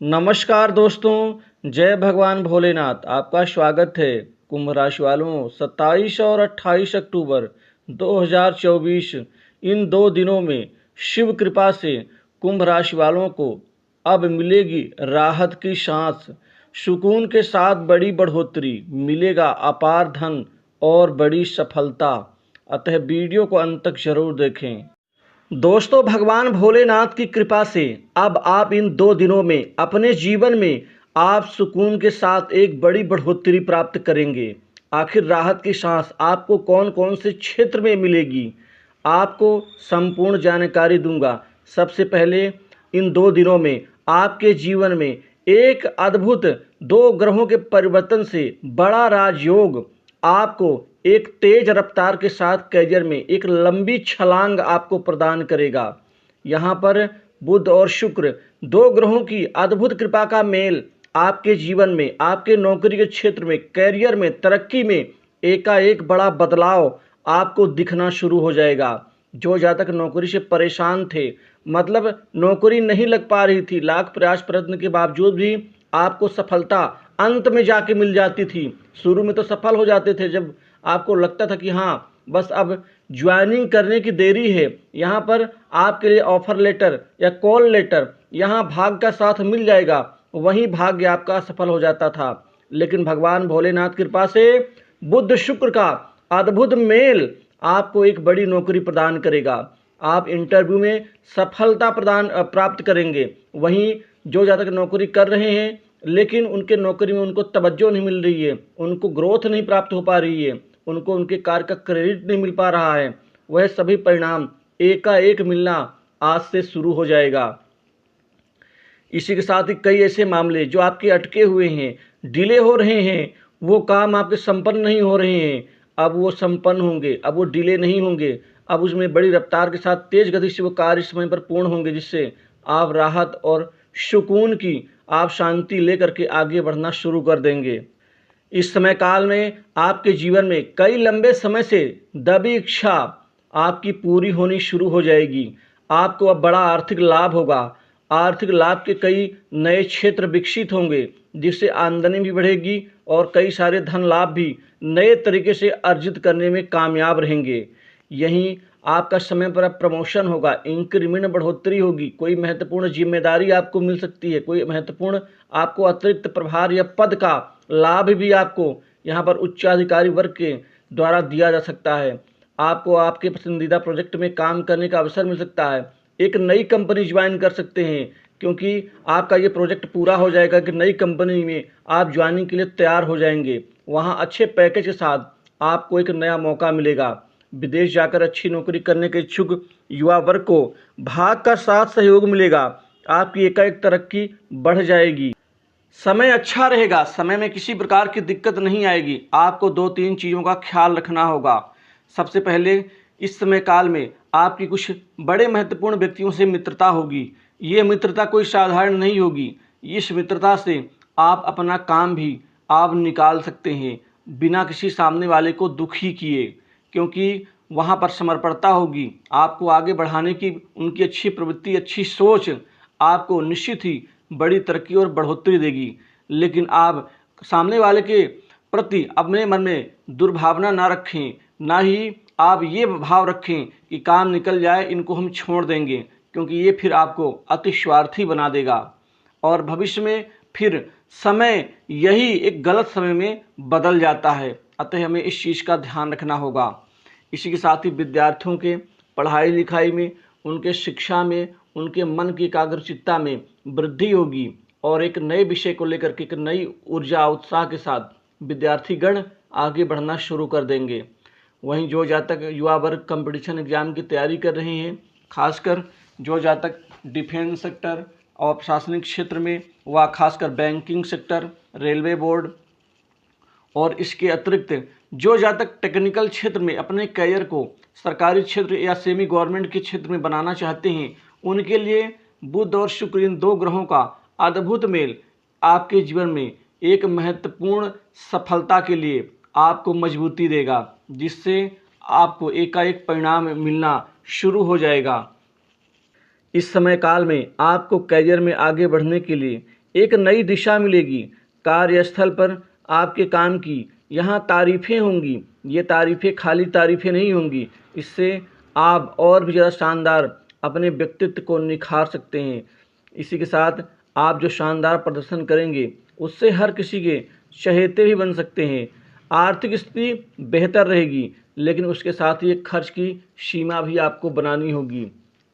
नमस्कार दोस्तों, जय भगवान भोलेनाथ। आपका स्वागत है। कुंभ राशि वालों, 27 और 28 अक्टूबर 2024 इन 2 दिनों में शिव कृपा से कुंभ राशि वालों को अब मिलेगी राहत की सांस। सुकून के साथ बड़ी बढ़ोतरी, मिलेगा अपार धन और बड़ी सफलता। अतः वीडियो को अंत तक जरूर देखें। दोस्तों, भगवान भोलेनाथ की कृपा से अब आप इन 2 दिनों में अपने जीवन में आप सुकून के साथ एक बड़ी बढ़ोतरी प्राप्त करेंगे। आखिर राहत की सांस आपको कौन कौन से क्षेत्र में मिलेगी, आपको संपूर्ण जानकारी दूंगा। सबसे पहले, इन 2 दिनों में आपके जीवन में एक अद्भुत 2 ग्रहों के परिवर्तन से बड़ा राजयोग आपको एक तेज रफ्तार के साथ करियर में एक लंबी छलांग आपको प्रदान करेगा। यहाँ पर बुध और शुक्र 2 ग्रहों की अद्भुत कृपा का मेल आपके जीवन में, आपके नौकरी के क्षेत्र में, करियर में, तरक्की में एकाएक बड़ा बदलाव आपको दिखना शुरू हो जाएगा। जो जातक नौकरी से परेशान थे, मतलब नौकरी नहीं लग पा रही थी, लाख प्रयास प्रयत्न के बावजूद भी आपको सफलता अंत में जाके मिल जाती थी। शुरू में तो सफल हो जाते थे, जब आपको लगता था कि हाँ बस अब ज्वाइनिंग करने की देरी है, यहाँ पर आपके लिए ऑफर लेटर या कॉल लेटर, यहाँ भाग्य का साथ मिल जाएगा, वहीं भाग्य आपका सफल हो जाता था। लेकिन भगवान भोलेनाथ की कृपा से बुध शुक्र का अद्भुत मेल आपको एक बड़ी नौकरी प्रदान करेगा। आप इंटरव्यू में सफलता प्राप्त करेंगे। वहीं जो जातक नौकरी कर रहे हैं लेकिन उनके नौकरी में उनको तवज्जो नहीं मिल रही है, उनको ग्रोथ नहीं प्राप्त हो पा रही है, उनको उनके कार्य का क्रेडिट नहीं मिल पा रहा है, वह सभी परिणाम एकाएक मिलना आज से शुरू हो जाएगा। इसी के साथ ही कई ऐसे मामले जो आपके अटके हुए हैं, डिले हो रहे हैं, वो काम आपके संपन्न नहीं हो रहे हैं, अब वो संपन्न होंगे, अब वो डिले नहीं होंगे, अब उसमें बड़ी रफ्तार के साथ तेज गति से वो कार्य समय पर पूर्ण होंगे, जिससे आप राहत और सुकून की आप शांति लेकर के आगे बढ़ना शुरू कर देंगे। इस समय काल में आपके जीवन में कई लंबे समय से दबी इच्छा आपकी पूरी होनी शुरू हो जाएगी। आपको अब बड़ा आर्थिक लाभ होगा। आर्थिक लाभ के कई नए क्षेत्र विकसित होंगे, जिससे आमदनी भी बढ़ेगी और कई सारे धन लाभ भी नए तरीके से अर्जित करने में कामयाब रहेंगे। यहीं आपका समय पर अब प्रमोशन होगा, इंक्रीमेंट बढ़ोतरी होगी, कोई महत्वपूर्ण जिम्मेदारी आपको मिल सकती है, कोई महत्वपूर्ण आपको अतिरिक्त प्रभार या पद का लाभ भी आपको यहाँ पर उच्चाधिकारी वर्ग के द्वारा दिया जा सकता है। आपको आपके पसंदीदा प्रोजेक्ट में काम करने का अवसर मिल सकता है। एक नई कंपनी ज्वाइन कर सकते हैं, क्योंकि आपका ये प्रोजेक्ट पूरा हो जाएगा कि नई कंपनी में आप ज्वाइनिंग के लिए तैयार हो जाएंगे। वहाँ अच्छे पैकेज के साथ आपको एक नया मौका मिलेगा। विदेश जाकर अच्छी नौकरी करने के इच्छुक युवा वर्ग को भाग्य का साथ सहयोग मिलेगा। आपकी एकाएक तरक्की बढ़ जाएगी। समय अच्छा रहेगा, समय में किसी प्रकार की दिक्कत नहीं आएगी। आपको 2-3 चीज़ों का ख्याल रखना होगा। सबसे पहले, इस समय काल में आपकी कुछ बड़े महत्वपूर्ण व्यक्तियों से मित्रता होगी। ये मित्रता कोई साधारण नहीं होगी। इस मित्रता से आप अपना काम भी आप निकाल सकते हैं बिना किसी सामने वाले को दुखी किए, क्योंकि वहाँ पर समर्पणता होगी। आपको आगे बढ़ाने की उनकी अच्छी प्रवृत्ति, अच्छी सोच आपको निश्चित ही बड़ी तरक्की और बढ़ोतरी देगी। लेकिन आप सामने वाले के प्रति अपने मन में दुर्भावना ना रखें, ना ही आप ये भाव रखें कि काम निकल जाए, इनको हम छोड़ देंगे, क्योंकि ये फिर आपको अति स्वार्थी बना देगा और भविष्य में फिर समय यही एक गलत समय में बदल जाता है। अतः हमें इस चीज़ का ध्यान रखना होगा। इसी के साथ ही विद्यार्थियों के पढ़ाई लिखाई में, उनके शिक्षा में, उनके मन की एकाग्रचित्ता में वृद्धि होगी और एक नए विषय को लेकर के एक नई ऊर्जा उत्साह के साथ विद्यार्थीगण आगे बढ़ना शुरू कर देंगे। वहीं जो जातक युवा वर्ग कंपटीशन एग्जाम की तैयारी कर रहे हैं, खासकर जो जातक डिफेंस सेक्टर और प्रशासनिक क्षेत्र में व खासकर बैंकिंग सेक्टर, रेलवे बोर्ड और इसके अतिरिक्त जो जातक टेक्निकल क्षेत्र में अपने करियर को सरकारी क्षेत्र या सेमी गवर्नमेंट के क्षेत्र में बनाना चाहते हैं, उनके लिए बुध और शुक्र इन 2 ग्रहों का अद्भुत मेल आपके जीवन में एक महत्वपूर्ण सफलता के लिए आपको मजबूती देगा, जिससे आपको एकाएक परिणाम मिलना शुरू हो जाएगा। इस समय काल में आपको करियर में आगे बढ़ने के लिए एक नई दिशा मिलेगी। कार्यस्थल पर आपके काम की यहाँ तारीफ़ें होंगी। ये तारीफ़ें खाली तारीफ़ें नहीं होंगी, इससे आप और भी ज़्यादा शानदार अपने व्यक्तित्व को निखार सकते हैं। इसी के साथ आप जो शानदार प्रदर्शन करेंगे उससे हर किसी के चहेते भी बन सकते हैं। आर्थिक स्थिति बेहतर रहेगी, लेकिन उसके साथ ही एक खर्च की सीमा भी आपको बनानी होगी।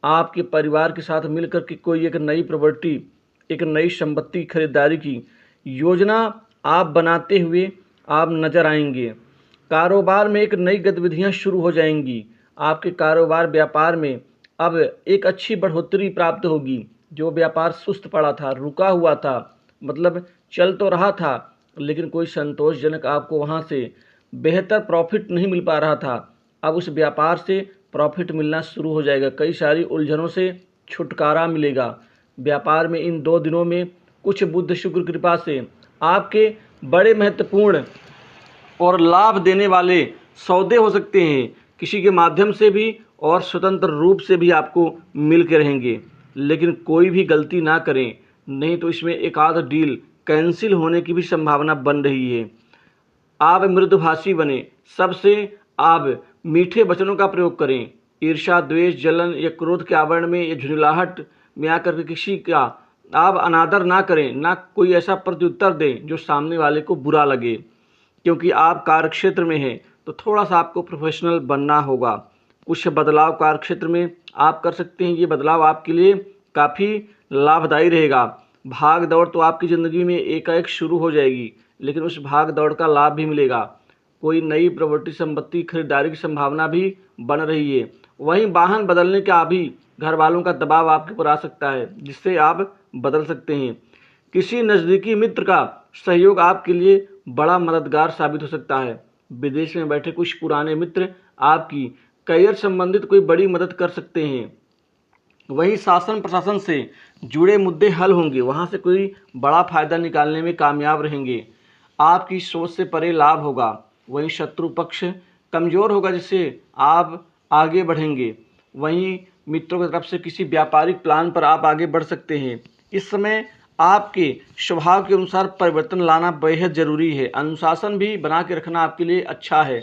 आपके परिवार के साथ मिलकर के कोई एक नई प्रॉपर्टी, एक नई संपत्ति खरीदारी की योजना आप बनाते हुए आप नज़र आएंगे। कारोबार में एक नई गतिविधियां शुरू हो जाएंगी। आपके कारोबार व्यापार में अब एक अच्छी बढ़ोतरी प्राप्त होगी। जो व्यापार सुस्त पड़ा था, रुका हुआ था, मतलब चल तो रहा था लेकिन कोई संतोषजनक आपको वहाँ से बेहतर प्रॉफिट नहीं मिल पा रहा था, अब उस व्यापार से प्रॉफिट मिलना शुरू हो जाएगा। कई सारी उलझनों से छुटकारा मिलेगा। व्यापार में इन 2 दिनों में कुछ बुध शुक्र कृपा से आपके बड़े महत्वपूर्ण और लाभ देने वाले सौदे हो सकते हैं। किसी के माध्यम से भी और स्वतंत्र रूप से भी आपको मिल के रहेंगे, लेकिन कोई भी गलती ना करें, नहीं तो इसमें एक आध डील कैंसिल होने की भी संभावना बन रही है। आप मृदुभाषी बने, सबसे आप मीठे वचनों का प्रयोग करें। ईर्ष्या, द्वेष, जलन या क्रोध के आवरण में या झुंझलाहट में आकर के किसी का आप अनादर ना करें, ना कोई ऐसा प्रत्युत्तर दें जो सामने वाले को बुरा लगे। क्योंकि आप कार्यक्षेत्र में हैं तो थोड़ा सा आपको प्रोफेशनल बनना होगा। कुछ बदलाव कार्यक्षेत्र में आप कर सकते हैं। ये बदलाव आपके लिए काफ़ी लाभदायी रहेगा। भाग दौड़ तो आपकी ज़िंदगी में एकाएक शुरू हो जाएगी, लेकिन उस भाग दौड़ का लाभ भी मिलेगा। कोई नई प्रॉपर्टी संपत्ति खरीदारी की संभावना भी बन रही है। वहीं वाहन बदलने का भी घर वालों का दबाव आपके ऊपर आ सकता है, जिससे आप बदल सकते हैं। किसी नज़दीकी मित्र का सहयोग आपके लिए बड़ा मददगार साबित हो सकता है। विदेश में बैठे कुछ पुराने मित्र आपकी करियर संबंधित कोई बड़ी मदद कर सकते हैं। वहीं शासन प्रशासन से जुड़े मुद्दे हल होंगे, वहाँ से कोई बड़ा फायदा निकालने में कामयाब रहेंगे। आपकी सोच से परे लाभ होगा। वहीं शत्रु पक्ष कमज़ोर होगा, जिससे आप आगे बढ़ेंगे। वहीं मित्रों की तरफ से किसी व्यापारिक प्लान पर आप आगे बढ़ सकते हैं। इस समय आपके स्वभाव के अनुसार परिवर्तन लाना बेहद ज़रूरी है। अनुशासन भी बना के रखना आपके लिए अच्छा है।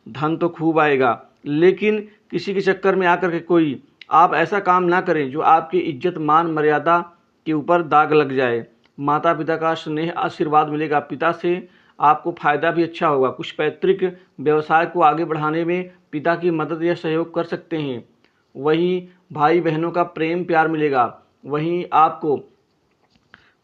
धन तो खूब आएगा, लेकिन किसी के चक्कर में आकर के कोई आप ऐसा काम ना करें जो आपकी इज्जत मान मर्यादा के ऊपर दाग लग जाए। माता पिता का स्नेह आशीर्वाद मिलेगा। पिता से आपको फ़ायदा भी अच्छा होगा। कुछ पैतृक व्यवसाय को आगे बढ़ाने में पिता की मदद या सहयोग कर सकते हैं। वहीं भाई बहनों का प्रेम प्यार मिलेगा। वहीं आपको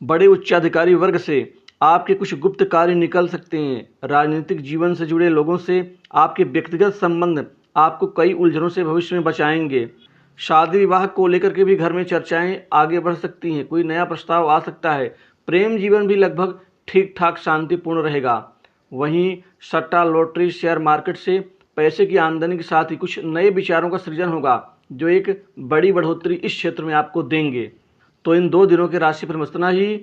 बड़े उच्चाधिकारी वर्ग से आपके कुछ गुप्त कार्य निकल सकते हैं। राजनीतिक जीवन से जुड़े लोगों से आपके व्यक्तिगत संबंध आपको कई उलझनों से भविष्य में बचाएंगे। शादी विवाह को लेकर के भी घर में चर्चाएं आगे बढ़ सकती हैं। कोई नया प्रस्ताव आ सकता है। प्रेम जीवन भी लगभग ठीक ठाक शांतिपूर्ण रहेगा। वहीं सट्टा, लॉटरी, शेयर मार्केट से पैसे की आमदनी के साथ ही कुछ नए विचारों का सृजन होगा, जो एक बड़ी बढ़ोतरी इस क्षेत्र में आपको देंगे। तो इन 2 दिनों के राशिफल में इतना ही।